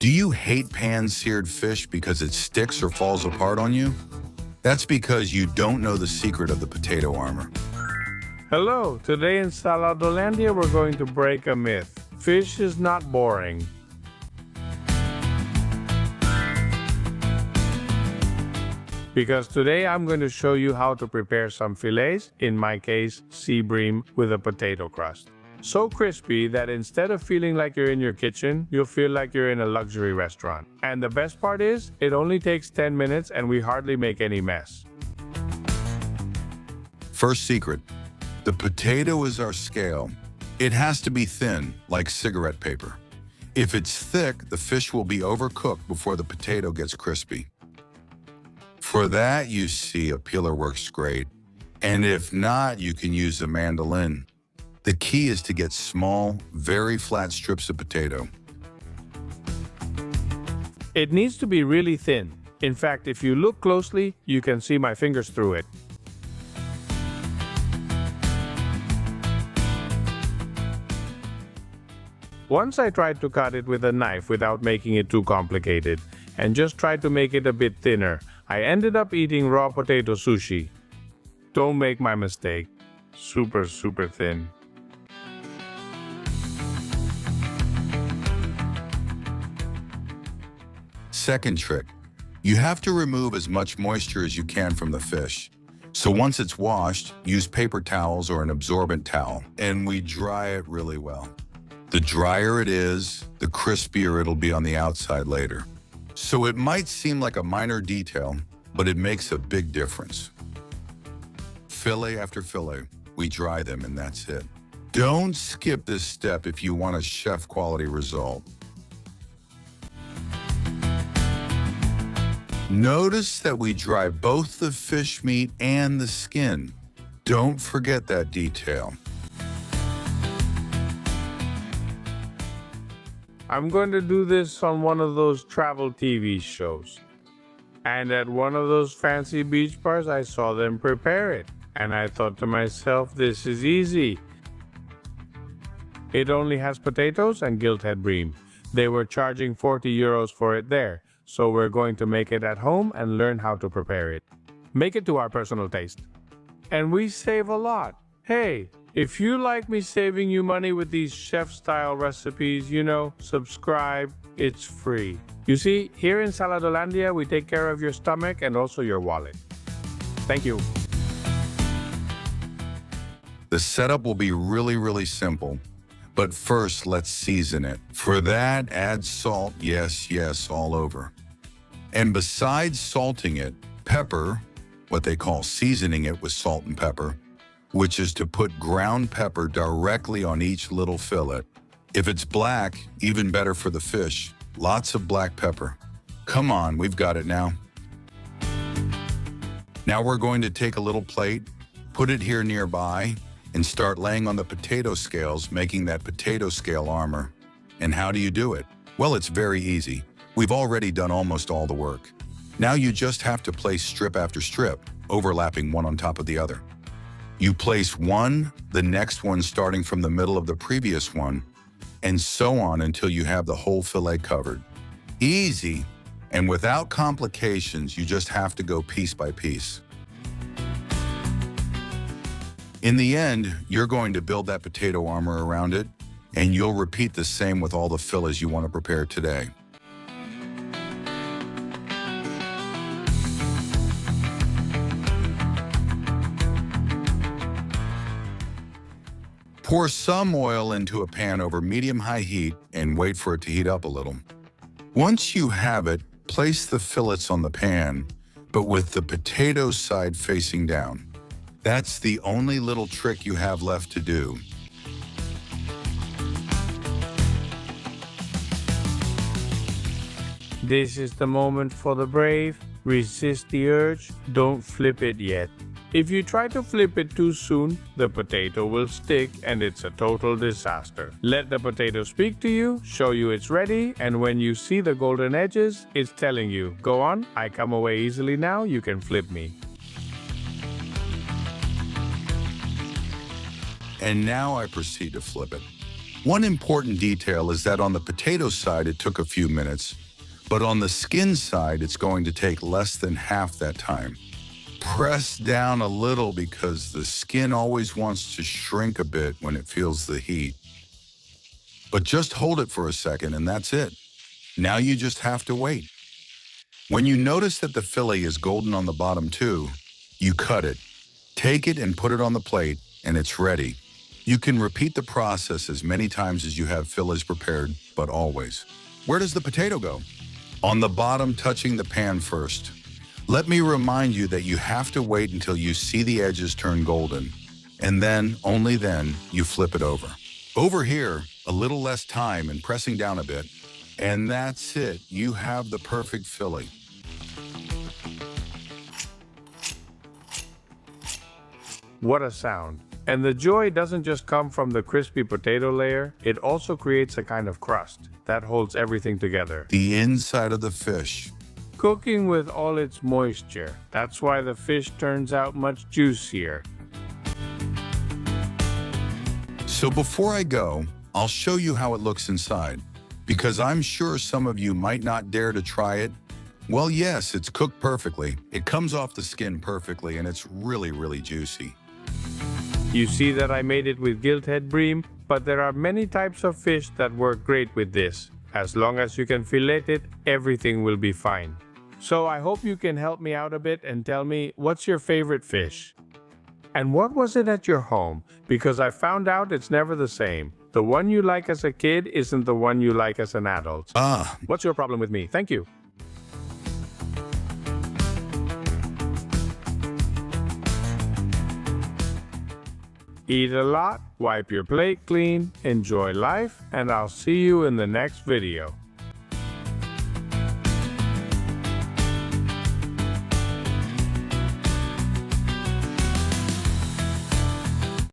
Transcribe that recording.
Do you hate pan-seared fish because it sticks or falls apart on you? That's because you don't know the secret of the potato armor. Hello, today in Saladolandia we're going to break a myth. Fish is not boring. Because today I'm going to show you how to prepare some fillets, in my case, sea bream with a potato crust. So crispy that instead of feeling like you're in your kitchen, you'll feel like you're in a luxury restaurant. And the best part is, it only takes 10 minutes and we hardly make any mess. First secret, the potato is our scale. It has to be thin, like cigarette paper. If it's thick, the fish will be overcooked before the potato gets crispy. For that, you see, a peeler works great. And if not, you can use a mandolin. The key is to get small, very flat strips of potato. It needs to be really thin. In fact, if you look closely, you can see my fingers through it. Once I tried to cut it with a knife without making it too complicated, and just tried to make it a bit thinner, I ended up eating raw potato sushi. Don't make my mistake. Super thin. Second trick, you have to remove as much moisture as you can from the fish. So once it's washed, use paper towels or an absorbent towel, and we dry it really well. The drier it is, the crispier it'll be on the outside later. So it might seem like a minor detail, but it makes a big difference. Fillet after fillet, we dry them and that's it. Don't skip this step if you want a chef-quality result. Notice that we dry both the fish meat and the skin. Don't forget that detail. I'm going to do this on one of those travel TV shows. And at one of those fancy beach bars, I saw them prepare it. And I thought to myself, this is easy. It only has potatoes and gilt-head bream. They were charging 40 euros for it there. So we're going to make it at home and learn how to prepare it. Make it to our personal taste. And we save a lot. Hey, if you like me saving you money with these chef-style recipes, subscribe, it's free. You see, here in Saladolandia, we take care of your stomach and also your wallet. Thank you. The setup will be really simple. But first, let's season it. For that, add salt, yes, all over. And besides salting it, pepper, what they call seasoning it with salt and pepper, which is to put ground pepper directly on each little fillet. If it's black, even better for the fish. Lots of black pepper. Come on, we've got it now. Now we're going to take a little plate, put it here nearby, and start laying on the potato scales, making that potato scale armor. And how do you do it? Well, it's very easy. We've already done almost all the work. Now you just have to place strip after strip, overlapping one on top of the other. You place one, the next one starting from the middle of the previous one, and so on until you have the whole fillet covered. Easy, and without complications, you just have to go piece by piece. In the end, you're going to build that potato armor around it, and you'll repeat the same with all the fillets you want to prepare today. Pour some oil into a pan over medium-high heat and wait for it to heat up a little. Once you have it, place the fillets on the pan, but with the potato side facing down. That's the only little trick you have left to do. This is the moment for the brave. Resist the urge. Don't flip it yet. If you try to flip it too soon, the potato will stick and it's a total disaster. Let the potato speak to you, show you it's ready, and when you see the golden edges, it's telling you, go on, I come away easily now, you can flip me. And now I proceed to flip it. One important detail is that on the potato side it took a few minutes, but on the skin side it's going to take less than half that time. Press down a little because the skin always wants to shrink a bit when it feels the heat. But just hold it for a second and that's it. Now you just have to wait. When you notice that the fillet is golden on the bottom too, you cut it. Take it and put it on the plate and it's ready. You can repeat the process as many times as you have fillets prepared, but always. Where does the potato go? On the bottom, touching the pan first. Let me remind you that you have to wait until you see the edges turn golden, and then, only then, you flip it over. Over here, a little less time and pressing down a bit, and that's it. You have the perfect fillet. What a sound. And the joy doesn't just come from the crispy potato layer, it also creates a kind of crust that holds everything together. The inside of the fish. Cooking with all its moisture. That's why the fish turns out much juicier. So before I go, I'll show you how it looks inside, because I'm sure some of you might not dare to try it. Well, yes, it's cooked perfectly. It comes off the skin perfectly, and it's really, really juicy. You see that I made it with gilthead bream, but there are many types of fish that work great with this. As long as you can fillet it, everything will be fine. So I hope you can help me out a bit and tell me, what's your favorite fish? And what was it at your home? Because I found out it's never the same. The one you like as a kid isn't the one you like as an adult. What's your problem with me? Thank you. Eat a lot, wipe your plate clean, enjoy life, and I'll see you in the next video.